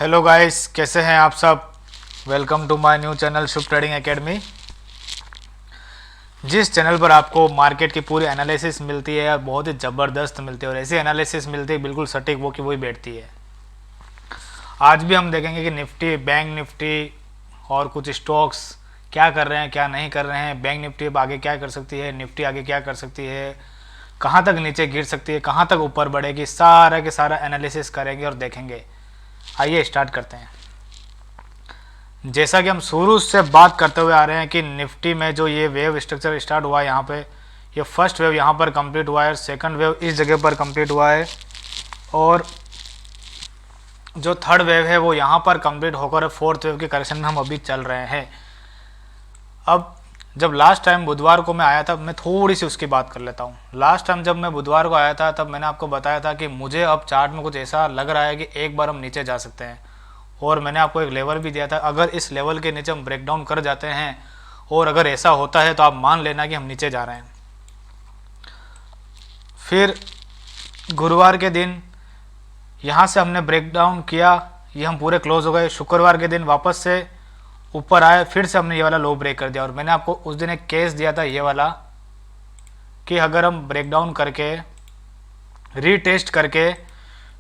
Hello guys, कैसे हैं आप सब। Welcome to my new channel Shubh trading academy, जिस चैनल पर आपको मार्केट की पूरी एनालिसिस मिलती है और बहुत ही ज़बरदस्त मिलती है और ऐसी एनालिसिस मिलती है बिल्कुल सटीक वो की वही बैठती है। आज भी हम देखेंगे कि निफ्टी, बैंक निफ्टी और कुछ स्टॉक्स क्या कर रहे हैं, क्या नहीं कर रहे हैं। बैंक निफ्टी अब आगे क्या कर सकती है, निफ्टी आगे क्या कर सकती है, कहाँ तक नीचे गिर सकती है, कहाँ तक ऊपर बढ़ेगी, सारा के सारा एनालिसिस करेंगे और देखेंगे। आइए स्टार्ट करते हैं। जैसा कि हम शुरू से बात करते हुए आ रहे हैं कि निफ्टी में जो ये वेव स्ट्रक्चर स्टार्ट हुआ है, यहाँ पे ये फर्स्ट वेव यहाँ पर कंप्लीट हुआ है, सेकंड वेव इस जगह पर कंप्लीट हुआ है और जो थर्ड वेव है वो यहाँ पर कंप्लीट होकर फोर्थ वेव के करेक्शन में हम अभी चल रहे हैं। अब जब लास्ट टाइम बुधवार को मैं आया था, मैं थोड़ी सी उसकी बात कर लेता हूँ। लास्ट टाइम जब मैं बुधवार को आया था तब मैंने आपको बताया था कि मुझे अब चार्ट में कुछ ऐसा लग रहा है कि एक बार हम नीचे जा सकते हैं और मैंने आपको एक लेवल भी दिया था। अगर इस लेवल के नीचे हम ब्रेक डाउन कर जाते हैं और अगर ऐसा होता है तो आप मान लेना कि हम नीचे जा रहे हैं। फिर गुरुवार के दिन यहाँ से हमने ब्रेक डाउन किया, ये हम पूरे क्लोज हो गए। शुक्रवार के दिन वापस से ऊपर आए, फिर से हमने ये वाला लो ब्रेक कर दिया और मैंने आपको उस दिन एक केस दिया था ये वाला कि अगर हम ब्रेक डाउन करके रीटेस्ट करके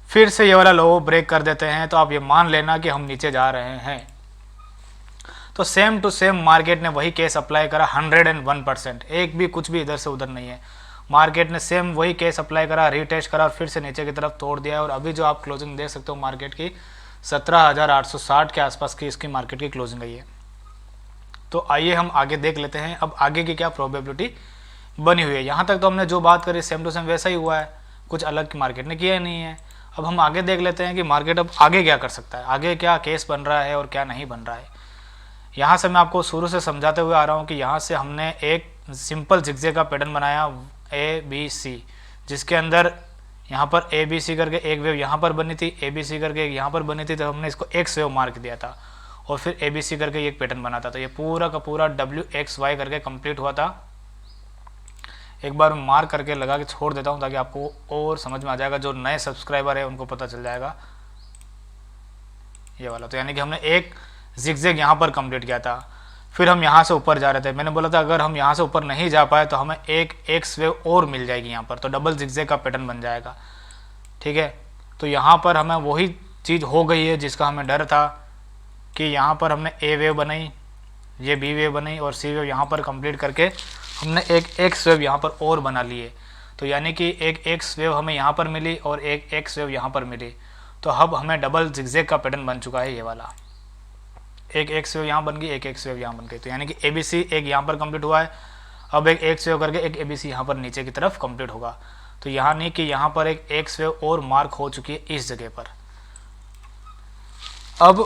फिर से ये वाला लो ब्रेक कर देते हैं तो आप ये मान लेना कि हम नीचे जा रहे हैं। तो सेम टू सेम मार्केट ने वही केस अप्लाई करा 101%, एक भी कुछ भी इधर से उधर नहीं है। मार्केट ने सेम वही केस अप्लाई करा, रीटेस्ट करा और फिर से नीचे की तरफ तोड़ दिया और अभी जो आप क्लोजिंग देख सकते हो मार्केट की 17,860 के आसपास की इसकी मार्केट की क्लोजिंग आई है। तो आइए हम आगे देख लेते हैं अब आगे की क्या प्रोबेबिलिटी बनी हुई है। यहाँ तक तो हमने जो बात करी सेम टू सेम वैसा ही हुआ है, कुछ अलग मार्केट ने किया ही नहीं है। अब हम आगे देख लेते हैं कि मार्केट अब आगे क्या कर सकता है, आगे क्या केस बन रहा है और क्या नहीं बन रहा है। यहाँ से मैं आपको शुरू से समझाते हुए आ रहा हूँ कि यहाँ से हमने एक सिंपल जिगजे का पैटर्न बनाया ABC, जिसके अंदर यहाँ पर ABC करके एक वेव यहाँ पर बनी थी, ABC करके एक यहाँ पर बनी थी, तो हमने इसको एक्स वेव मार्क दिया था और फिर ABC करके एक पैटर्न बना था। तो ये पूरा का पूरा WXY करके कंप्लीट हुआ था। एक बार मार्क करके लगा के छोड़ देता हूँ ताकि आपको और समझ में आ जाएगा, जो नए सब्सक्राइबर है उनको पता चल जाएगा ये वाला। तो यानी कि हमने एक जिगजैग यहाँ पर कंप्लीट किया था, फिर हम यहाँ से ऊपर जा रहे थे। मैंने बोला था अगर हम यहाँ से ऊपर नहीं जा पाए तो हमें एक एक्स वेव और मिल जाएगी यहाँ पर, तो डबल जिगजैग का पैटर्न बन जाएगा। ठीक है, तो यहाँ पर हमें वही चीज़ हो गई है जिसका हमें डर था कि यहाँ पर हमने ए वेव बनाई, ये बी वेव बनाई और सी वेव यहाँ पर कंप्लीट करके हमने एक एक्स वेव यहाँ पर और बना लिए। तो यानी कि एक एक्स वेव हमें यहाँ पर मिली और एक एक्स वेव यहाँ पर मिली, तो अब हमें डबल जिगजैग का पैटर्न बन चुका है ये वाला। एक एक्स वेव यहाँ बन गई, एक एक्स वेव यहाँ बन गई, तो यानी कि ABC एक यहाँ पर कंप्लीट हुआ है। अब एक एक्स वेव करके एक ABC यहाँ पर नीचे की तरफ कंप्लीट होगा। तो यहाँ नहीं कि यहाँ पर एक एक्स वेव और मार्क हो चुकी है इस जगह पर। अब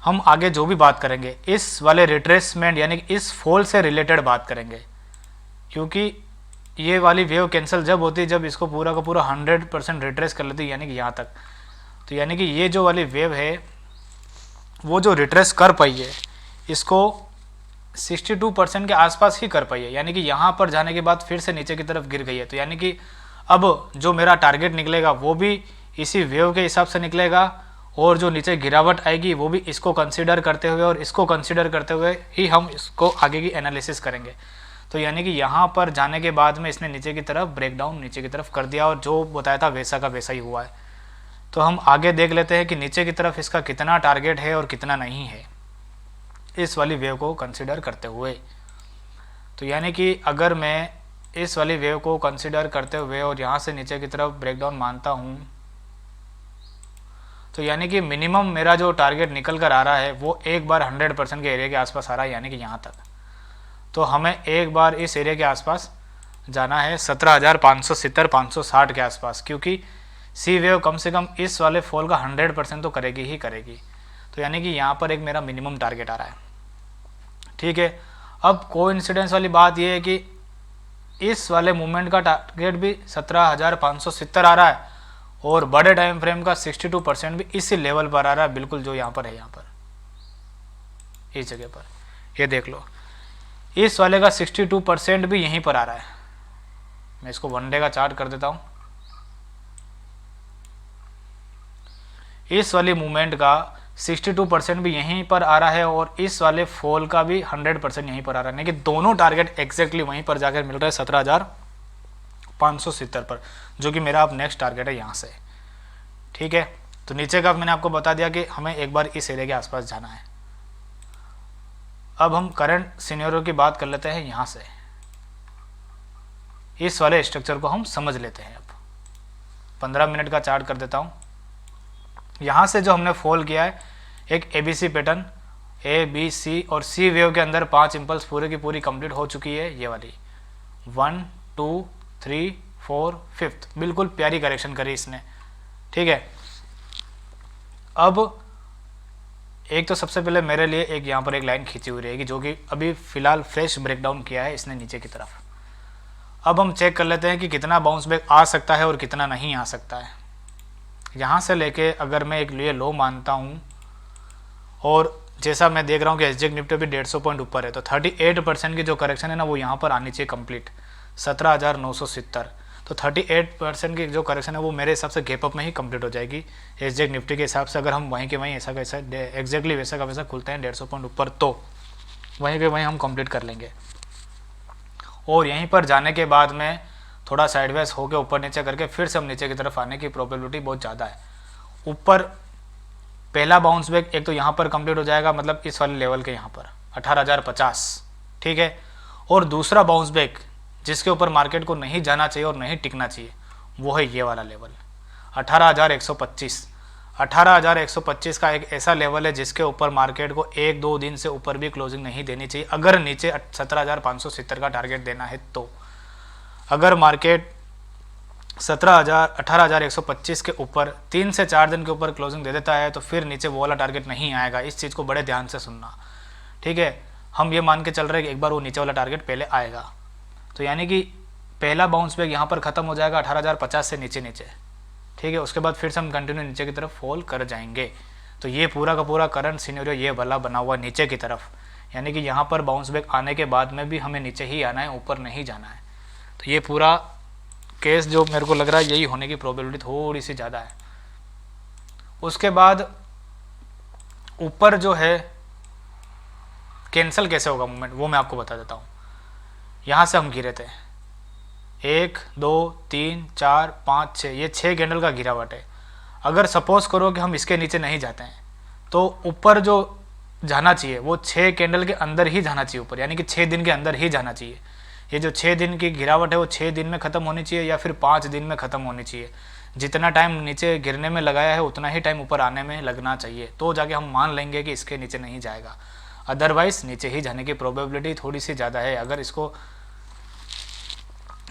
हम आगे जो भी बात करेंगे इस वाले रिट्रेसमेंट यानी कि इस फॉल से रिलेटेड बात करेंगे, क्योंकि ये वाली वेव कैंसिल जब होती है जब इसको पूरा का पूरा 100% रिट्रेस कर लेती है, यानी कि यहाँ तक। तो यानी कि ये जो वाली वेव है वो जो रिट्रेस कर पाई है इसको 62% के आसपास ही कर पाई है, यानी कि यहाँ पर जाने के बाद फिर से नीचे की तरफ गिर गई है। तो यानी कि अब जो मेरा टारगेट निकलेगा वो भी इसी वेव के हिसाब से निकलेगा और जो नीचे गिरावट आएगी वो भी इसको कंसीडर करते हुए और इसको कंसीडर करते हुए ही हम इसको आगे की एनालिसिस करेंगे। तो यानी कि यहाँ पर जाने के बाद में इसने नीचे की तरफ ब्रेकडाउन नीचे की तरफ कर दिया और जो बताया था वैसा का वैसा ही हुआ है। तो हम आगे देख लेते हैं कि नीचे की तरफ इसका कितना टारगेट है और कितना नहीं है इस वाली वेव को कंसीडर करते हुए। तो यानी कि अगर मैं इस वाली वेव को कंसीडर करते हुए और यहाँ से नीचे की तरफ ब्रेकडाउन मानता हूँ, तो यानी कि मिनिमम मेरा जो टारगेट निकल कर आ रहा है वो एक बार 100% के एरिया के आसपास आ रहा है, यानी कि यहाँ तक। तो हमें एक बार इस एरिया के आसपास जाना है 17,570 560 के आसपास, क्योंकि सी वेव कम से कम इस वाले फॉल का 100% तो करेगी ही करेगी। तो यानी कि यहाँ पर एक मेरा मिनिमम टारगेट आ रहा है। ठीक है, अब कोइंसिडेंस वाली बात यह है कि इस वाले मूवमेंट का टारगेट भी 17,570 आ रहा है और बड़े टाइम फ्रेम का 62% भी इसी लेवल पर आ रहा है, बिल्कुल जो यहाँ पर है, यहाँ पर इस जगह पर ये देख लो, इस वाले का 62% भी यहीं पर आ रहा है। मैं इसको वन डे का चार्ट कर देता हूँ। इस वाली मूवमेंट का 62% भी यहीं पर आ रहा है और इस वाले फॉल का भी 100% यहीं पर आ रहा है, यानी कि दोनों टारगेट एग्जैक्टली वहीं पर जाकर मिल रहा है 17,570 पर, जो कि मेरा अब नेक्स्ट टारगेट है यहाँ से। ठीक है, तो नीचे का मैंने आपको बता दिया कि हमें एक बार इस एरिया के आसपास जाना है। अब हम करंट सिनेरियो की बात कर लेते हैं। यहाँ से इस वाले स्ट्रक्चर को हम समझ लेते हैं। अब 15 मिनट का चार्ट कर देता हूँ। यहाँ से जो हमने फॉल किया है, एक ABC पैटर्न, ABC और C वेव के अंदर 5 इम्पल्स पूरे की पूरी कंप्लीट हो चुकी है। ये वाली 1 2 3 4 5 बिल्कुल प्यारी करेक्शन करी इसने। ठीक है, अब एक तो सबसे पहले मेरे लिए एक यहाँ पर एक लाइन खींची हुई रहेगी, जो कि अभी फ़िलहाल फ्रेश ब्रेकडाउन किया है इसने नीचे की तरफ। अब हम चेक कर लेते हैं कि कितना बाउंस बैक आ सकता है और कितना नहीं आ सकता है। यहाँ से लेके अगर मैं एक लिए लो मानता हूँ, और जैसा मैं देख रहा हूँ कि SGX निफ्टी भी 150 पॉइंट ऊपर है, तो 38% की जो करेक्शन है ना वो यहाँ पर आनी चाहिए कंप्लीट 17,970। तो 38% की जो करेक्शन है वो मेरे हिसाब से गैप अप में ही कंप्लीट हो जाएगी SGX निफ्टी के हिसाब से। अगर हम वहीं के वहीं ऐसा कैसा एग्जैक्टली वैसा का वैसा खुलते हैं 150 पॉइंट ऊपर, तो वहीं के वहीं हम कंप्लीट कर लेंगे। और यहीं पर जाने के बाद में थोड़ा साइडवेज होकर ऊपर नीचे करके फिर से हम नीचे की तरफ आने की प्रोबेबिलिटी बहुत ज़्यादा है। ऊपर पहला बाउंस बैक एक तो यहाँ पर कंप्लीट हो जाएगा, मतलब इस वाले लेवल के यहाँ पर 18,050। ठीक है, और दूसरा बाउंस बैक जिसके ऊपर मार्केट को नहीं जाना चाहिए और नहीं टिकना चाहिए वो है ये वाला लेवल 18,125। 18,125 का एक ऐसा लेवल है जिसके ऊपर मार्केट को 1-2 दिन से ऊपर भी क्लोजिंग नहीं देनी चाहिए, अगर नीचे 17,570 का टारगेट देना है तो। अगर मार्केट 18,125 के ऊपर 3 से 4 दिन के ऊपर क्लोजिंग दे देता है तो फिर नीचे वो वाला टारगेट नहीं आएगा। इस चीज़ को बड़े ध्यान से सुनना। ठीक है, हम ये मान के चल रहे हैं कि एक बार वो नीचे वाला टारगेट पहले आएगा, तो यानी कि पहला बाउंस बैक यहाँ पर ख़त्म हो जाएगा 18,050 से नीचे नीचे। ठीक है, उसके बाद फिर से हम कंटिन्यू नीचे की तरफ फॉल कर जाएंगे। तो ये पूरा का पूरा करंट सिनेरियो ये वाला बना हुआ नीचे की तरफ, यानी कि यहाँ पर बाउंस बैक आने के बाद में भी हमें नीचे ही आना है, ऊपर नहीं जाना है। तो ये पूरा केस जो मेरे को लग रहा है यही होने की प्रोबेबिलिटी थोड़ी सी ज़्यादा है। उसके बाद ऊपर जो है कैंसिल कैसे होगा मूवमेंट वो मैं आपको बता देता हूँ। यहाँ से हम गिरे थे 1 2 3 4 5 6, ये 6 कैंडल का गिरावट है। अगर सपोज करो कि हम इसके नीचे नहीं जाते हैं तो ऊपर जो जाना चाहिए वो 6 कैंडल के अंदर ही जाना चाहिए ऊपर, यानी कि 6 दिन के अंदर ही जाना चाहिए। ये जो 6 दिन की गिरावट है वो 6 दिन में ख़त्म होनी चाहिए या फिर 5 दिन में ख़त्म होनी चाहिए। जितना टाइम नीचे गिरने में लगाया है उतना ही टाइम ऊपर आने में लगना चाहिए, तो जाके हम मान लेंगे कि इसके नीचे नहीं जाएगा। अदरवाइज़ नीचे ही जाने की प्रोबेबिलिटी थोड़ी सी ज़्यादा है। अगर इसको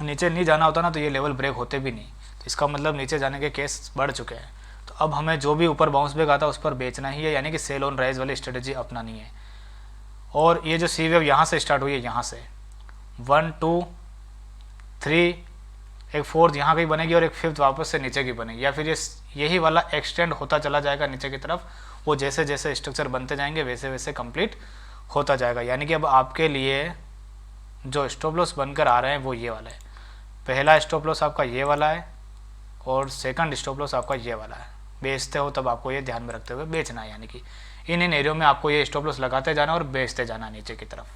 नीचे नहीं जाना होता ना तो ये लेवल ब्रेक होते भी नहीं, तो इसका मतलब नीचे जाने के केस बढ़ चुके हैं। तो अब हमें जो भी ऊपर बाउंस बैक आता है उस पर बेचना ही है, यानी कि सेल ऑन राइज वाली स्ट्रेटजी अपनानी है। और ये जो सी वेव यहाँ से स्टार्ट हुई है, यहाँ से 1 2 3 एक फोर्थ यहाँ की बनेगी और एक फिफ्थ वापस से नीचे की बनेगी, या फिर यही वाला एक्सटेंड होता चला जाएगा नीचे की तरफ। वो जैसे जैसे स्ट्रक्चर बनते जाएंगे वैसे वैसे कंप्लीट होता जाएगा। यानी कि अब आपके लिए जो स्टॉप लॉस बनकर आ रहे हैं वो ये वाला है। पहला स्टॉप लॉस आपका ये वाला है और सेकंड स्टॉप लॉस आपका ये वाला है। बेचते हो तब आपको ये ध्यान में रखते हुए बेचना है, यानी कि इन एरियो में आपको ये स्टॉप लॉस लगाते जाना और बेचते जाना नीचे की तरफ।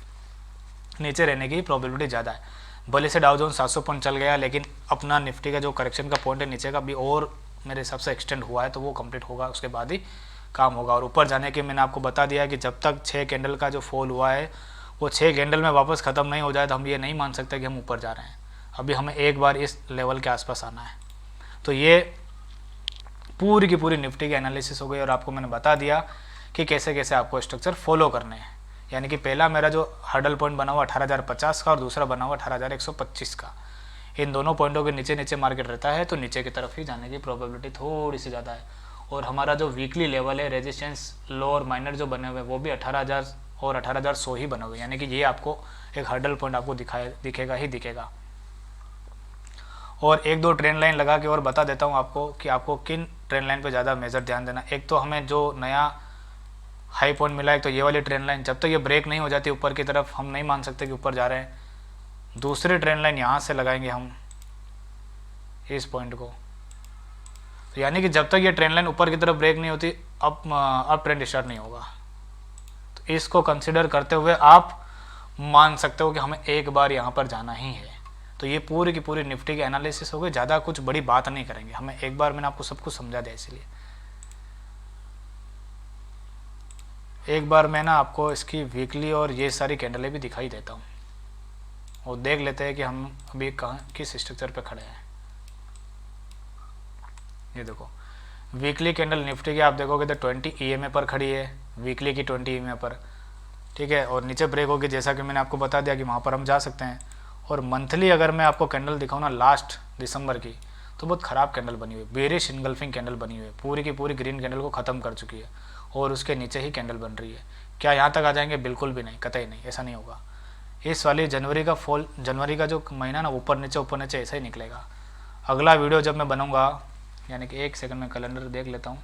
नीचे रहने की प्रोबेबिलिटी ज़्यादा है। भले से डाउ जोन 700 पॉइंट चल गया, लेकिन अपना निफ्टी का जो करेक्शन का पॉइंट है नीचे का भी और मेरे हिसाब से एक्सटेंड हुआ है, तो वो कंप्लीट होगा, उसके बाद ही काम होगा। और ऊपर जाने के मैंने आपको बता दिया है कि जब तक 6 कैंडल का जो फॉल हुआ है वो 6 कैंडल में वापस ख़त्म नहीं हो जाए तो हम ये नहीं मान सकते कि हम ऊपर जा रहे हैं। अभी हमें एक बार इस लेवल के आसपास आना है। तो ये पूरी की पूरी निफ्टी की एनालिसिस हो गई और आपको मैंने बता दिया कि कैसे कैसे आपको स्ट्रक्चर फॉलो करने हैं। यानी कि पहला मेरा जो हर्डल पॉइंट बना हुआ 18,050 का और दूसरा बना हुआ 18,125 का, इन दोनों पॉइंटों के नीचे नीचे मार्केट रहता है तो नीचे की तरफ ही जाने की प्रोबेबिलिटी थोड़ी सी ज़्यादा है। और हमारा जो वीकली लेवल है रेजिस्टेंस लो और माइनर जो बने हुए वो भी 18,000 और 18,100 ही बने हुए, यानी कि ये आपको एक हर्डल पॉइंट आपको दिखेगा ही दिखेगा। और एक दो ट्रेंड लाइन लगा के और बता देता हूँ आपको कि आपको किन ट्रेंड लाइन पे ज़्यादा मेजर ध्यान देना। एक तो हमें जो नया हाई पॉइंट मिला है तो ये वाली ट्रेंड लाइन जब तक ये ब्रेक नहीं हो जाती ऊपर की तरफ हम नहीं मान सकते कि ऊपर जा रहे हैं। दूसरी ट्रेंड लाइन यहाँ से लगाएंगे हम इस पॉइंट को, तो यानी कि जब तक ये ट्रेंड लाइन ऊपर की तरफ ब्रेक नहीं होती अब ट्रेंड स्टार्ट नहीं होगा। तो इसको कंसिडर करते हुए आप मान सकते हो कि हमें एक बार यहाँ पर जाना ही है। तो ये पूरी की पूरी निफ्टी की एनालिसिस हो गई, ज़्यादा कुछ बड़ी बात नहीं करेंगे, हमें एक बार मैंने आपको सब कुछ समझा दिया। इसलिए एक बार मैं ना आपको इसकी वीकली और ये सारी कैंडलें भी दिखाई देता हूँ और देख लेते हैं कि हम अभी कहाँ किस स्ट्रक्चर पे खड़े हैं। ये देखो वीकली कैंडल निफ्टी की आप देखोगे तो 20 EMA पर खड़ी है, वीकली की 20 EMA पर, ठीक है। और नीचे ब्रेक होगी, जैसा कि मैंने आपको बता दिया कि वहाँ पर हम जा सकते हैं। और मंथली अगर मैं आपको कैंडल दिखाऊँ ना लास्ट दिसंबर की, तो बहुत ख़राब कैंडल बनी हुई है, बेरिश इनगल्फिंग कैंडल बनी हुई है, पूरी की पूरी ग्रीन कैंडल को ख़त्म कर चुकी है और उसके नीचे ही कैंडल बन रही है। क्या यहाँ तक आ जाएंगे? बिल्कुल भी नहीं, कतई नहीं, ऐसा नहीं होगा। इस वाली जनवरी का जो महीना ना ऊपर नीचे ऐसा ही निकलेगा। अगला वीडियो जब मैं बनूँगा, यानी कि 1 सेकंड में कैलेंडर देख लेता हूँ,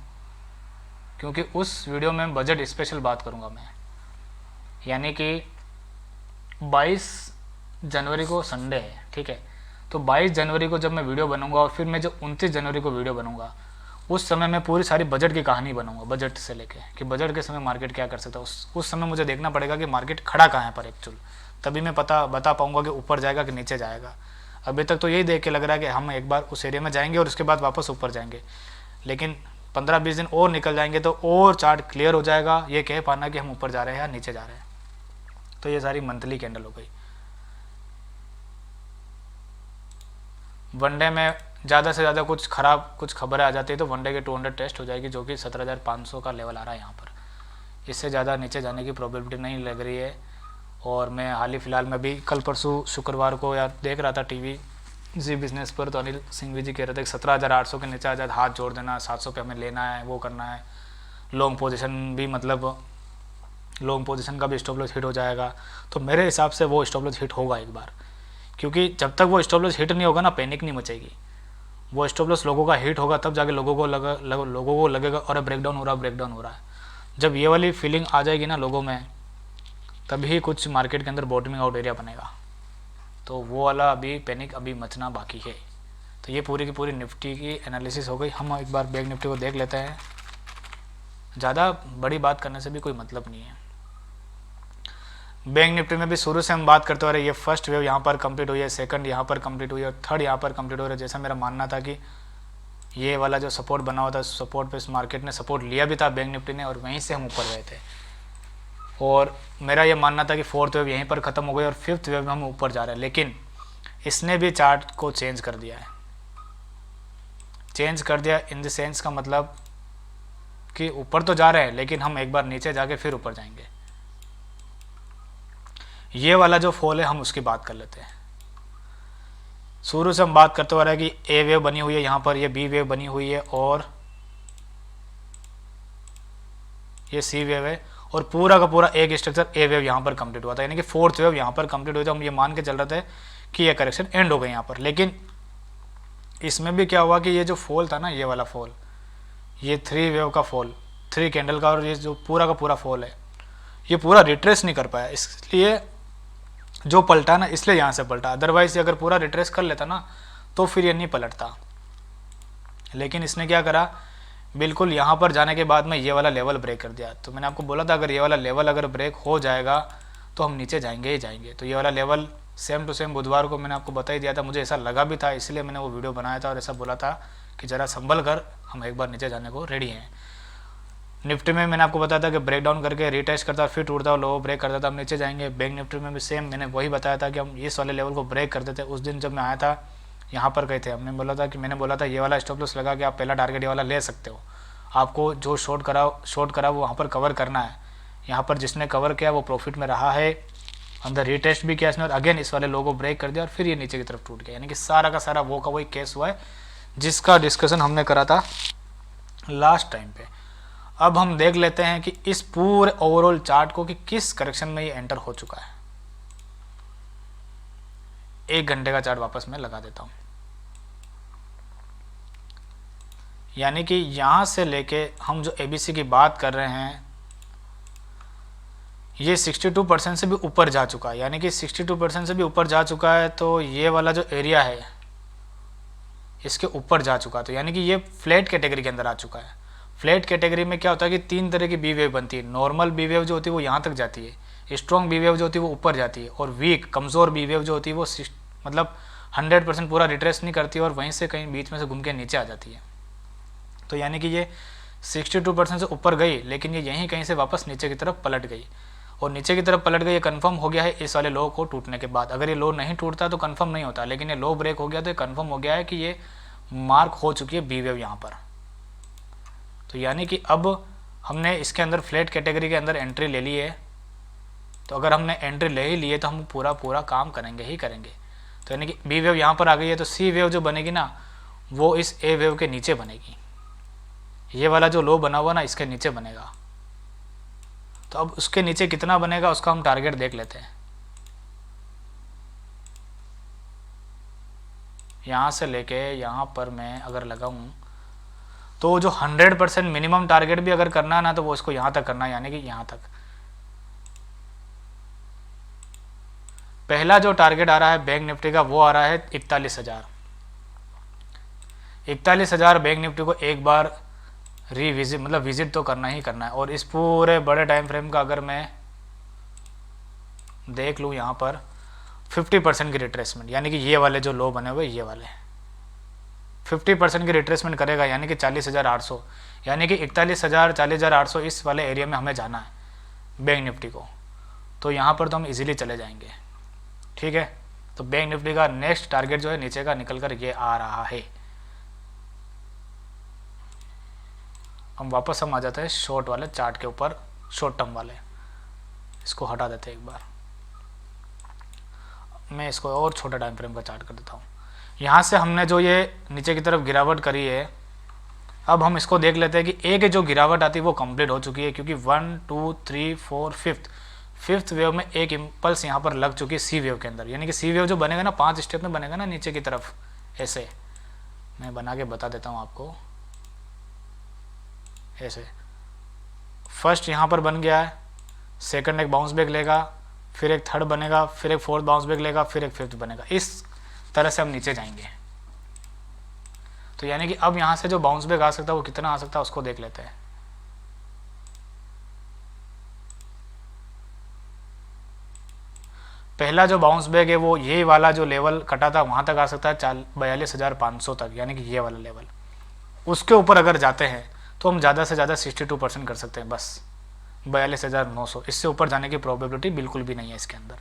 क्योंकि उस वीडियो में बजट स्पेशल बात करूँगा मैं, यानी कि 22 जनवरी को संडे है, ठीक है। तो 22 जनवरी को जब मैं वीडियो बनूंगा और फिर मैं जब 29 जनवरी को वीडियो बनूंगा, उस समय मैं पूरी सारी बजट की कहानी बनाऊंगा, बजट से लेके कि बजट के समय मार्केट क्या कर सकता है। उस समय मुझे देखना पड़ेगा कि मार्केट खड़ा कहाँ है पर एक्चुअल, तभी मैं बता पाऊंगा कि ऊपर जाएगा कि नीचे जाएगा। अभी तक तो यही देख के लग रहा है कि हम एक बार उस एरिया में जाएंगे और उसके बाद वापस ऊपर जाएंगे, लेकिन 15-20 दिन और निकल जाएंगे तो और चार्ट क्लियर हो जाएगा ये कह पाना कि हम ऊपर जा रहे हैं या नीचे जा रहे हैं। तो ये सारी मंथली कैंडल हो गई। वनडे में ज़्यादा से ज़्यादा कुछ खबरें आ जाती है तो वनडे के 200 टेस्ट हो जाएगी, जो कि 17,500 का लेवल आ रहा है यहाँ पर। इससे ज़्यादा नीचे जाने की प्रोबेबिलिटी नहीं लग रही है। और मैं हाल ही फ़िलहाल में भी कल परसों शुक्रवार को यार देख रहा था टीवी जी बिज़नेस पर, तो अनिल सिंघवी जी कह रहे थे कि 17,800 के नीचे आ जाए हाथ जोड़ देना, 700 पे हमें लेना है, वो करना है। लॉन्ग पोजीशन भी, मतलब लॉन्ग पोजीशन का भी स्टॉप लॉस हिट हो जाएगा। तो मेरे हिसाब से वो स्टॉप लॉस हिट होगा एक बार, क्योंकि जब तक वो स्टॉप लॉस हिट नहीं होगा ना, पैनिक नहीं मचेगी। वो स्टॉप लॉस लोगों का हिट होगा तब जाके लोगों को लगेगा और ब्रेकडाउन हो रहा है। जब ये वाली फीलिंग आ जाएगी ना लोगों में, तभी कुछ मार्केट के अंदर बॉटमिंग आउट एरिया बनेगा। तो वो वाला अभी पैनिक अभी मचना बाकी है। तो ये पूरी की पूरी निफ्टी की एनालिसिस हो गई। हम एक बार बैंक निफ्टी को देख लेते हैं, ज़्यादा बड़ी बात करने से भी कोई मतलब नहीं है। बैंक निफ्टी में भी शुरू से हम बात करते हो रहे, ये फर्स्ट वेव यहाँ पर कंप्लीट हुई है, सेकंड यहाँ पर कंप्लीट हुई है और थर्ड यहाँ पर कंप्लीट हो रहा है। जैसा मेरा मानना था कि ये वाला जो सपोर्ट बना हुआ था, सपोर्ट पे इस मार्केट ने सपोर्ट लिया भी था बैंक निफ्टी ने, और वहीं से हम ऊपर गए थे। और मेरा ये मानना था कि फोर्थ वेव यहीं पर ख़त्म हो गई और फिफ्थ वेव में हम ऊपर जा रहे हैं, लेकिन इसने भी चार्ट को चेंज कर दिया है। चेंज कर दिया इन द सेंस का मतलब कि ऊपर तो जा रहे हैं, लेकिन हम एक बार नीचे जाके फिर ऊपर जाएंगे। ये वाला जो फॉल है हम उसकी बात कर लेते हैं। शुरू से हम बात करते हुए रहे कि ए वेव बनी हुई है यहाँ पर, ये बी वेव बनी हुई है और ये सी वेव है, और पूरा का पूरा एक स्ट्रक्चर ए वेव यहाँ पर कंप्लीट हुआ था, यानी कि फोर्थ वेव यहाँ पर कंप्लीट हुई। तो हम ये मान के चल रहे थे कि ये करेक्शन एंड हो गई यहाँ पर। लेकिन इसमें भी क्या हुआ कि ये जो फॉल था ना, ये वाला फॉल, ये 3 वेव का फॉल, 3 कैंडल का, और ये जो पूरा का पूरा फॉल है, ये पूरा रिट्रेस नहीं कर पाया। इसलिए जो पलटा ना, इसलिए यहाँ से पलटा। अदरवाइज अगर पूरा रिट्रेस कर लेता ना तो फिर ये नहीं पलटता। लेकिन इसने क्या करा, बिल्कुल यहाँ पर जाने के बाद में ये वाला लेवल ब्रेक कर दिया। तो मैंने आपको बोला था अगर ये वाला लेवल अगर ब्रेक हो जाएगा तो हम नीचे जाएंगे ही जाएंगे। तो ये वाला लेवल सेम टू सेम बुधवार को मैंने आपको बता ही दिया था, मुझे ऐसा लगा भी था, इसलिए मैंने वो वीडियो बनाया था और ऐसा बोला था कि ज़रा संभल कर हम एक बार नीचे जाने को रेडी हैं। निफ्टी में मैंने आपको बताया था कि ब्रेक डाउन करके रीटेस्ट करता, फिर टूटता, लो ब्रेक करता था, हम नीचे जाएंगे। बैंक निफ्टी में भी सेम मैंने वही बताया था कि हम इस वाले लेवल को ब्रेक करते थे। उस दिन जब मैं आया था यहाँ पर गए थे, मैंने बोला था ये वाला स्टॉप लॉस लगा कि आप पहला टारगेट ये वाला ले सकते हो, आपको जो शॉर्ट करा वो वहाँ पर कवर करना है। यहाँ पर जिसने कवर किया वो प्रॉफिट में रहा है, अंदर रीटेस्ट भी किया इसने और अगेन इस वाले लो को ब्रेक कर दिया और फिर ये नीचे की तरफ टूट गया। यानी कि सारा का सारा वो का वही केस हुआ है जिसका डिस्कशन हमने करा था लास्ट टाइम पे। अब हम देख लेते हैं कि इस पूरे ओवरऑल चार्ट को कि किस करेक्शन में ये एंटर हो चुका है। 1 घंटे का चार्ट वापस मैं लगा देता हूं, यानी कि यहां से लेके हम जो एबीसी की बात कर रहे हैं ये 62% से भी ऊपर जा चुका है। यानी कि 62% से भी ऊपर जा चुका है। तो ये वाला जो एरिया है इसके ऊपर जा चुका, तो यानी कि ये फ्लैट कैटेगरी के अंदर आ चुका है। फ्लैट कैटेगरी में क्या होता है कि 3 तरह की बी वेव बनती है। नॉर्मल बी वेव जो होती है वो यहाँ तक जाती है, स्ट्रॉन्ग बी वेव जो होती है वो ऊपर जाती है, और वीक कमज़ोर बी वेव जो होती है वो मतलब 100% पूरा रिट्रेस नहीं करती है और वहीं से कहीं बीच में से घूम के नीचे आ जाती है। तो यानी कि ये 62% से ऊपर गई, लेकिन ये यहीं कहीं से वापस नीचे की तरफ पलट गई, और नीचे की तरफ पलट गई, ये कंफर्म हो गया है इस वाले लो को टूटने के बाद। अगर ये लो नहीं टूटता तो कंफर्म नहीं होता, लेकिन ये लो ब्रेक हो गया तो ये कंफर्म हो गया है कि ये मार्क हो चुकी है बी वेव यहाँ पर। तो यानी कि अब हमने इसके अंदर फ्लैट कैटेगरी के अंदर एंट्री ले ली है, तो अगर हमने एंट्री ले ही ली है तो हम पूरा काम करेंगे ही करेंगे। तो यानी कि बी वेव यहाँ पर आ गई है, तो सी वेव जो बनेगी ना वो इस ए वेव के नीचे बनेगी। ये वाला जो लो बना हुआ ना इसके नीचे बनेगा। तो अब उसके नीचे कितना बनेगा उसका हम टारगेट देख लेते हैं। यहाँ से लेके यहाँ पर मैं अगर लगाऊं तो जो 100% मिनिमम टारगेट भी अगर करना है ना तो वो इसको यहाँ तक करना है, यानी कि यहाँ तक। पहला जो टारगेट आ रहा है बैंक निफ्टी का वो आ रहा है 41,000। 41,000 बैंक निफ्टी को एक बार रिविजिट मतलब विजिट तो करना ही करना है। और इस पूरे बड़े टाइम फ्रेम का अगर मैं देख लूँ यहाँ पर 50% की रिट्रेसमेंट, यानी कि ये वाले जो लो बने हुए ये वाले 50% की रिट्रेसमेंट करेगा, यानी कि 40,800, यानी कि 41,000 40,800 इस वाले एरिया में हमें जाना है बैंक निफ्टी को। तो यहाँ पर तो हम इजीली चले जाएंगे, ठीक है। तो बैंक निफ्टी का नेक्स्ट टारगेट जो है नीचे का निकल कर ये आ रहा है। हम वापस आ जाते हैं शॉर्ट वाले चार्ट के ऊपर, शॉर्ट टर्म वाले, इसको हटा देते हैं एक बार। मैं इसको और छोटा टाइम फ्रेम का चार्ट कर देता हूँ। यहाँ से हमने जो ये नीचे की तरफ गिरावट करी है, अब हम इसको देख लेते हैं कि एक जो गिरावट आती है वो कंप्लीट हो चुकी है, क्योंकि 1 2 3 4 फिफ्थ वेव में एक इम्पल्स यहाँ पर लग चुकी है सी वेव के अंदर। यानी कि सी वेव जो बनेगा ना 5 स्टेप में बनेगा ना नीचे की तरफ, ऐसे मैं बना के बता देता हूँ आपको। ऐसे फर्स्ट यहाँ पर बन गया है, सेकंड एक बाउंस बैक लेगा, फिर एक थर्ड बनेगा, फिर एक फोर्थ बाउंस बैक लेगा, फिर एक फिफ्थ बनेगा। इस तरह से हम नीचे जाएंगे। तो यानी कि अब यहाँ से जो बाउंस बैक आ सकता है वो कितना आ सकता है उसको देख लेते हैं। पहला जो बाउंस बैक है वो ये वाला जो लेवल कटा था वहाँ तक आ सकता है 42,500 तक, यानी कि ये वाला लेवल। उसके ऊपर अगर जाते हैं तो हम ज़्यादा से ज़्यादा 62% कर सकते हैं, बस 42,900। इससे ऊपर जाने की प्रोबेबिलिटी बिल्कुल भी नहीं है इसके अंदर,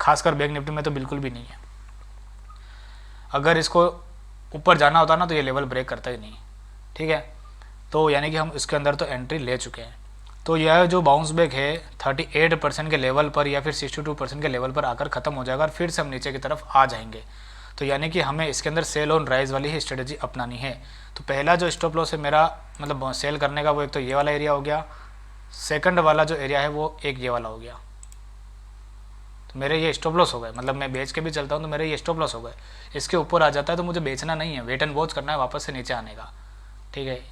खासकर बैंक निफ्टी में तो बिल्कुल भी नहीं है। अगर इसको ऊपर जाना होता ना तो ये लेवल ब्रेक करता ही नहीं, ठीक है। तो यानी कि हम इसके अंदर तो एंट्री ले चुके हैं। तो यह जो बाउंस बैक है 38% के लेवल पर या फिर 62% के लेवल पर आकर ख़त्म हो जाएगा और फिर से हम नीचे की तरफ आ जाएंगे। तो यानी कि हमें इसके अंदर सेल ऑन राइज वाली ही स्ट्रेटजी अपनानी है। तो पहला जो स्टॉप लॉस है मेरा मतलब सेल करने का वो एक तो ये वाला एरिया हो गया, सेकंड वाला जो एरिया है वो एक ये वाला हो गया। तो मेरे ये स्टॉप लॉस हो गए, मतलब मैं बेच के भी चलता हूँ तो मेरे ये स्टॉप लॉस हो गए। इसके ऊपर आ जाता है तो मुझे बेचना नहीं है, वेट एंड वॉच करना है वापस से नीचे आने का, ठीक है।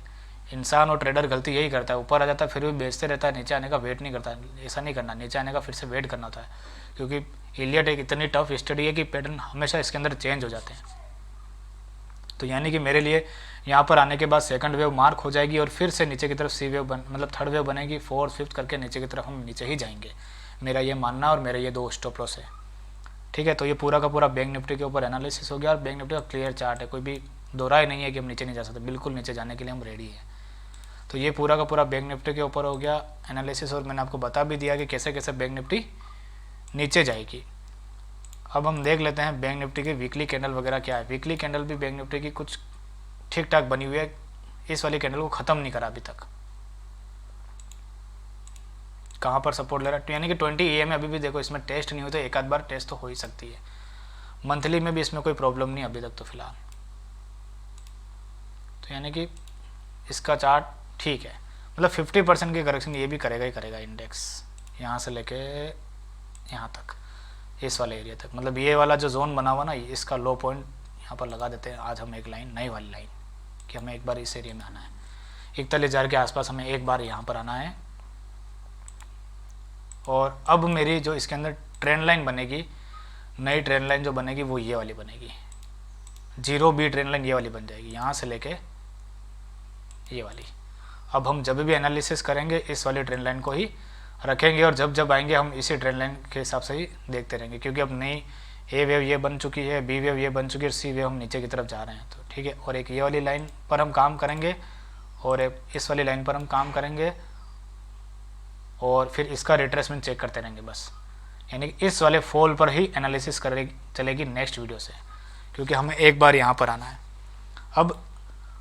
इंसान और ट्रेडर गलती यही करता है, ऊपर आ जाता है फिर भी बेचते रहता है, नीचे आने का वेट नहीं करता है। ऐसा नहीं करना, नीचे आने का फिर से वेट करना होता है, क्योंकि इलियट एक इतनी टफ स्टडी है कि पैटर्न हमेशा इसके अंदर चेंज हो जाते हैं। तो यानी कि मेरे लिए यहाँ पर आने के बाद सेकंड वेव मार्क हो जाएगी और फिर से नीचे की तरफ सी वेव मतलब थर्ड वेव बनेगी, फोर्थ फिफ्थ करके नीचे की तरफ हम नीचे ही जाएंगे। मेरा ये मानना और मेरे ये 2 स्टॉप लॉस है, ठीक है। तो ये पूरा का पूरा बैंक निफ्टी के ऊपर एनालिसिस हो गया और बैंक निफ्टी का क्लियर चार्ट है, कोई भी दो राय नहीं है कि हम नीचे नहीं जा सकते, बिल्कुल नीचे जाने के लिए हम रेडी हैं। तो ये पूरा का पूरा बैंक निफ्टी के ऊपर हो गया एनालिसिस, और मैंने आपको बता भी दिया कि कैसे कैसे बैंक निफ्टी नीचे जाएगी। अब हम देख लेते हैं बैंक निफ्टी की वीकली कैंडल वगैरह क्या है। वीकली कैंडल भी बैंक निफ्टी की कुछ ठीक ठाक बनी हुई है, इस वाली कैंडल को ख़त्म नहीं करा अभी तक। कहाँ पर सपोर्ट ले रहा है, यानी कि 20 AM अभी भी देखो, इसमें टेस्ट नहीं हुई तो एक आध बार टेस्ट तो हो ही सकती है। मंथली में भी इसमें कोई प्रॉब्लम नहीं अभी तक तो फिलहाल। तो यानी कि इसका चार्ट ठीक है, मतलब 50% की करेक्शन ये भी करेगा ही करेगा इंडेक्स, यहाँ से लेके यहाँ तक, इस वाले एरिया तक। मतलब ये वाला जो जोन बना हुआ ना, इसका लो पॉइंट यहाँ पर लगा देते हैं आज हम एक लाइन, नई वाली लाइन, कि हमें एक बार इस एरिया में आना है। 41,000 के आसपास हमें एक बार यहाँ पर आना है। और अब मेरी जो इसके अंदर ट्रेंड लाइन बनेगी, नई ट्रेंड लाइन जो बनेगी वो ये वाली बनेगी। 0B ट्रेंड लाइन ये वाली बन जाएगी, यहाँ से लेके ये वाली। अब हम जब भी एनालिसिस करेंगे इस वाली ट्रेंड लाइन को ही रखेंगे, और जब जब आएंगे हम इसी ट्रेंड लाइन के हिसाब से ही देखते रहेंगे, क्योंकि अब नई ए वेव ये बन चुकी है, बी वेव ये बन चुकी है, सी वेव हम नीचे की तरफ जा रहे हैं। तो ठीक है, और एक ये वाली लाइन पर हम काम करेंगे और एक इस वाली लाइन पर हम काम करेंगे, और फिर इसका रिट्रेसमेंट चेक करते रहेंगे बस। यानी कि इस वाले फॉल पर ही एनालिसिस चलेगी नेक्स्ट वीडियो से, क्योंकि हमें एक बार यहाँ पर आना है। अब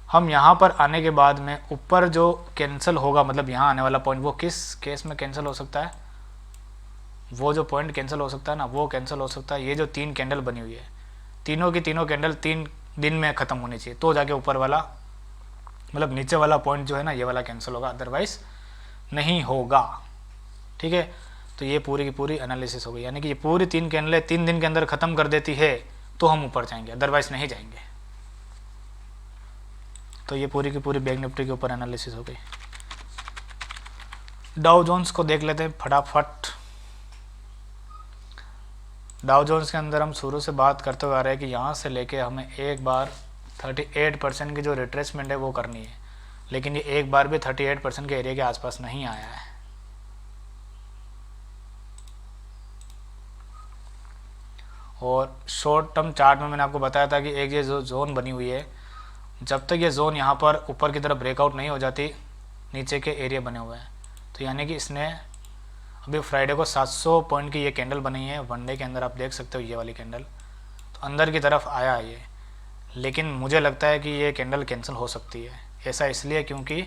हम यहाँ पर आने के बाद में ऊपर जो कैंसिल होगा, मतलब यहाँ आने वाला पॉइंट, वो किस केस में कैंसिल हो सकता है, वो जो पॉइंट कैंसिल हो सकता है ना, वो कैंसिल हो सकता है ये जो 3 कैंडल बनी हुई है, तीनों की तीनों कैंडल 3 दिन में ख़त्म होनी चाहिए, तो जाके ऊपर वाला मतलब नीचे वाला पॉइंट जो है ना ये वाला कैंसिल होगा, अदरवाइज नहीं होगा। ठीक है, तो ये पूरी की पूरी एनालिसिस हो गई, यानी कि ये पूरी 3 कैंडलें 3 दिन के अंदर ख़त्म कर देती है तो हम ऊपर जाएंगे, अदरवाइज नहीं जाएंगे। तो ये पूरी की पूरी बैंक निफ्टी के ऊपर एनालिसिस हो गई। डाउ जोन्स को देख लेते हैं फटाफट। डाउ जोन्स के अंदर हम शुरू से बात करते हुए आ रहे हैं कि यहाँ से लेके हमें एक बार 38% की जो रिट्रेसमेंट है वो करनी है, लेकिन ये एक बार भी 38% के एरिया के आसपास नहीं आया है। और शॉर्ट टर्म चार्ट में मैंने आपको बताया था कि एक ये जो जोन बनी हुई है, जब तक ये जोन यहाँ पर ऊपर की तरफ ब्रेकआउट नहीं हो जाती, नीचे के एरिया बने हुए हैं। तो यानी कि इसने अभी फ्राइडे को 700 पॉइंट की ये कैंडल बनी है, वन डे के अंदर आप देख सकते हो ये वाली कैंडल, तो अंदर की तरफ आया है ये, लेकिन मुझे लगता है कि ये कैंडल कैंसिल हो सकती है। ऐसा इसलिए क्योंकि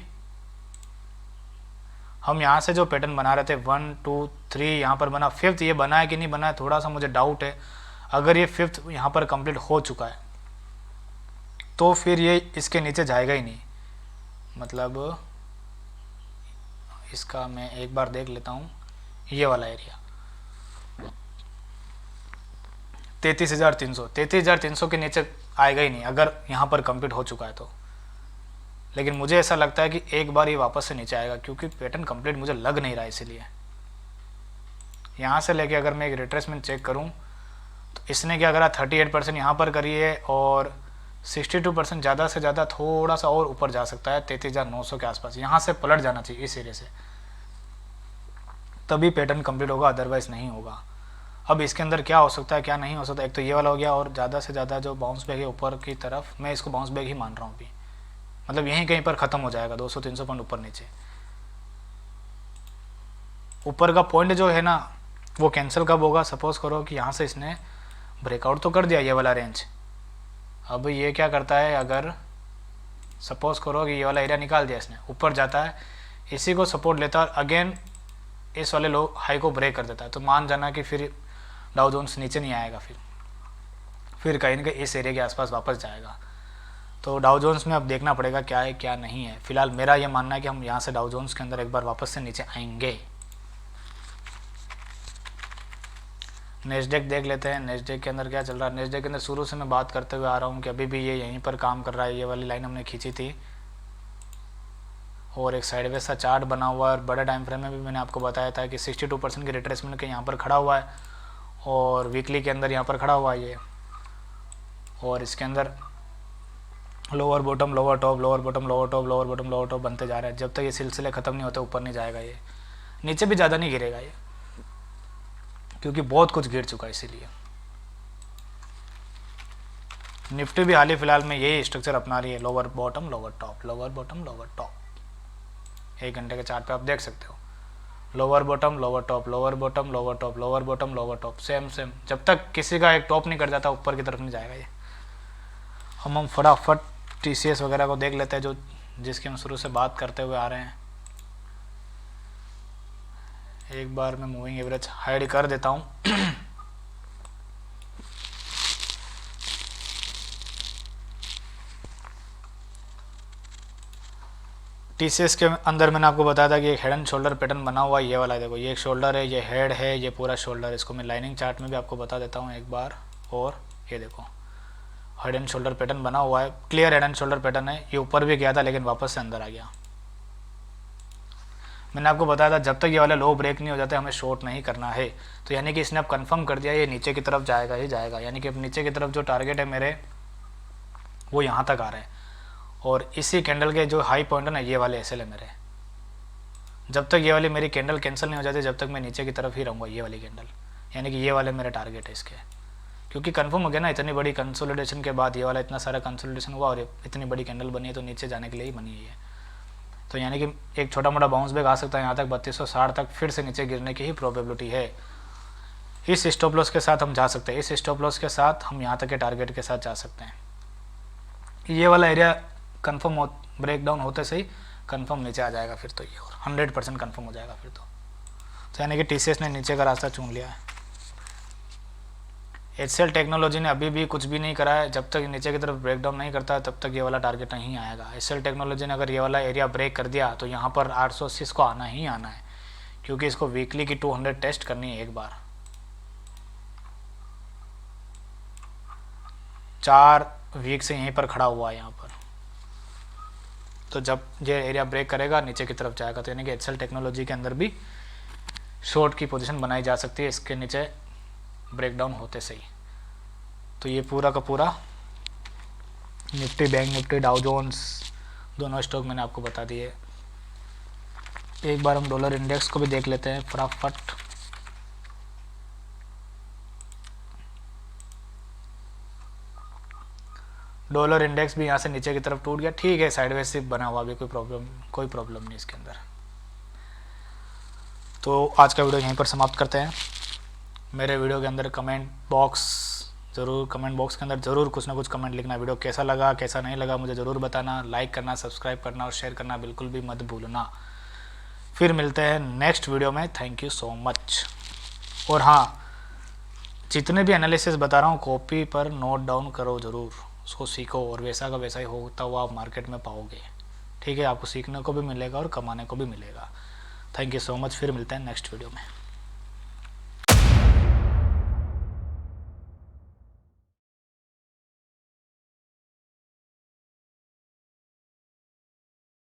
हम यहाँ से जो पैटर्न बना रहे थे 1 2 3 यहाँ पर बना, 5th ये बना है कि नहीं बना है थोड़ा सा मुझे डाउट है। अगर ये 5th यहाँ पर कंप्लीट हो चुका है तो फिर ये इसके नीचे जाएगा ही नहीं। मतलब इसका मैं एक बार देख लेता हूँ, ये वाला एरिया 33,300 के नीचे आएगा ही नहीं अगर यहाँ पर कंप्लीट हो चुका है तो। लेकिन मुझे ऐसा लगता है कि एक बार ये वापस से नीचे आएगा, क्योंकि पैटर्न कंप्लीट मुझे लग नहीं रहा है। इसीलिए यहाँ से लेके अगर मैं एक रिट्रेसमेंट चेक करूँ तो इसने क्या करा, 38% यहाँ पर करी है और 62% ज़्यादा से ज़्यादा थोड़ा सा और ऊपर जा सकता है 33,900 के आसपास। यहाँ से पलट जाना चाहिए इस एरिया से, तभी पैटर्न कंप्लीट होगा, अदरवाइज नहीं होगा। अब इसके अंदर क्या हो सकता है क्या नहीं हो सकता, एक तो ये वाला हो गया, और ज़्यादा से ज़्यादा जो बाउंस बैक है ऊपर की तरफ, मैं इसको बाउंस बैक ही मान रहा हूँ अभी, मतलब यहीं कहीं पर ख़त्म हो जाएगा 200-300 पॉइंट ऊपर नीचे। ऊपर का पॉइंट जो है ना वो कैंसिल कब होगा, सपोज करो कि यहाँ से इसने ब्रेकआउट तो कर दिया ये वाला रेंज, अब ये क्या करता है, अगर सपोज करो कि ये वाला एरिया निकाल दिया इसने, ऊपर जाता है, इसी को सपोर्ट लेता है और अगेन इस वाले लो हाई को ब्रेक कर देता है, तो मान जाना कि फिर डाउ जोन्स नीचे नहीं आएगा, फिर कहीं ना कहीं इस एरिया के आसपास वापस जाएगा। तो डाउ जोन्स में अब देखना पड़ेगा क्या है क्या नहीं है। फिलहाल मेरा ये मानना है कि हम यहाँ से डाउ जोन्स के अंदर एक बार वापस से नीचे आएंगे। नेस्डेक देख लेते हैं, नेस्डेक के अंदर क्या चल रहा है। नेस्डेक के अंदर शुरू से मैं बात करते हुए आ रहा हूँ कि अभी भी ये यहीं पर काम कर रहा है, ये वाली लाइन हमने खींची थी और एक साइडवेज सा चार्ट बना हुआ है। और बड़े टाइम फ्रेम में भी मैंने आपको बताया था कि 62% की रिट्रेसमेंट के यहाँ पर खड़ा हुआ है और वीकली के अंदर यहाँ पर खड़ा हुआ है ये, और इसके अंदर lower bottom lower top lower bottom lower top lower bottom lower top बनते जा रहे हैं। जब तक ये सिलसिले ख़त्म नहीं होते ऊपर नहीं जाएगा, ये नीचे भी ज़्यादा नहीं गिरेगा ये, क्योंकि बहुत कुछ गिर चुका है। इसीलिए निफ्टी भी हाल ही फिलहाल में यही स्ट्रक्चर अपना रही है, lower bottom lower top lower bottom lower top. 1 घंटे के चार्ट पे आप देख सकते हो, lower bottom lower top lower bottom lower top lower bottom lower top, same same. जब तक किसी का एक टॉप नहीं कर जाता ऊपर की तरफ नहीं जाएगा ये। हम फटाफट TCS वगैरह को देख लेते हैं, जो जिसकी हम शुरू से बात करते हुए आ रहे हैं। एक बार मैं मूविंग एवरेज हाइड कर देता हूँ। TCS के अंदर मैंने आपको बताया था कि एक हेड एंड शोल्डर पैटर्न बना हुआ है, ये वाला देखो, ये एक शोल्डर है, ये हेड है, ये पूरा शोल्डर है। इसको मैं लाइनिंग चार्ट में भी आपको बता देता हूँ एक बार। और ये देखो हेड एंड शोल्डर पैटर्न बना हुआ है, clear head and shoulder pattern है। ये ऊपर भी गया था लेकिन वापस से अंदर आ गया। मैंने आपको बताया था जब तक ये वाले लो ब्रेक नहीं हो जाते हमें शॉर्ट नहीं करना है। तो यानी कि इसने अब कंफर्म कर दिया ये नीचे की तरफ जाएगा ही जाएगा। यानी कि अब नीचे की तरफ जो टारगेट है मेरे वो यहाँ तक आ रहे हैं, और इसी कैंडल के जो हाई पॉइंट है ना, ये वाले SL है मेरे। जब तक ये वाली मेरी कैंडल कैंसिल नहीं हो जाती, जब तक मैं नीचे की तरफ ही रहूँगा, ये वाली कैंडल, यानी कि ये वाले मेरे टारगेट है इसके। क्योंकि कंफर्म हो गया ना, इतनी बड़ी कंसोलिडेशन के बाद ये वाला इतना सारा कंसोलिडेशन हुआ और इतनी बड़ी कैंडल बनी है, तो नीचे जाने के लिए ही बनी है। तो यानी कि एक छोटा मोटा बाउंस बैक आ सकता है यहाँ तक 3260 तक, फिर से नीचे गिरने की ही प्रोबेबिलिटी है। इस स्टॉप लॉस के साथ हम जा सकते हैं, इस स्टॉप लॉस के साथ हम यहाँ तक के टारगेट के साथ जा सकते हैं। ये वाला एरिया कंफर्म हो, ब्रेक डाउन होते से ही कंफर्म नीचे आ जाएगा फिर तो, ये और 100% कंफर्म हो जाएगा फिर तो यानी कि TCS ने नीचे का रास्ता चुन लिया है। HCL टेक्नोलॉजी ने अभी भी कुछ भी नहीं करा है, जब तक नीचे की तरफ ब्रेक डाउन नहीं करता तब तक ये वाला टारगेट नहीं आएगा। HCL टेक्नोलॉजी ने अगर ये वाला एरिया ब्रेक कर दिया तो यहाँ पर 880 को आना ही आना है, क्योंकि इसको वीकली की 200 टेस्ट करनी है एक बार। 4 वीक से यहीं पर खड़ा हुआ है यहाँ पर, तो जब ये एरिया ब्रेक करेगा नीचे की तरफ जाएगा। तो यानी कि HCL टेक्नोलॉजी के अंदर भी शॉर्ट की पोजीशन बनाई जा सकती है इसके नीचे ब्रेक डाउन होते से ही। तो ये पूरा का पूरा Nifty, bank Nifty, Dow Jones दोनों स्टॉक मैंने आपको बता दिए। एक बार हम डॉलर इंडेक्स को भी देख लेते हैं फटाफट। डॉलर इंडेक्स भी यहाँ से नीचे की तरफ टूट गया, ठीक है, साइडवेज से बना हुआ, भी कोई प्रॉब्लम नहीं इसके अंदर। तो आज का वीडियो यहीं पर समाप्त करते हैं। मेरे वीडियो के अंदर कमेंट बॉक्स के अंदर ज़रूर कुछ ना कुछ कमेंट लिखना। वीडियो कैसा लगा कैसा नहीं लगा मुझे ज़रूर बताना। लाइक करना, सब्सक्राइब करना और शेयर करना बिल्कुल भी मत भूलना। फिर मिलते हैं नेक्स्ट वीडियो में। Thank you so much. और हाँ, जितने भी एनालिसिस बता रहा हूँ कॉपी पर नोट डाउन करो ज़रूर, उसको सीखो और वैसा का वैसा ही होता हुआ आप मार्केट में पाओगे। ठीक है, आपको सीखने को भी मिलेगा और कमाने को भी मिलेगा। Thank you so much. फिर मिलते हैं नेक्स्ट वीडियो में।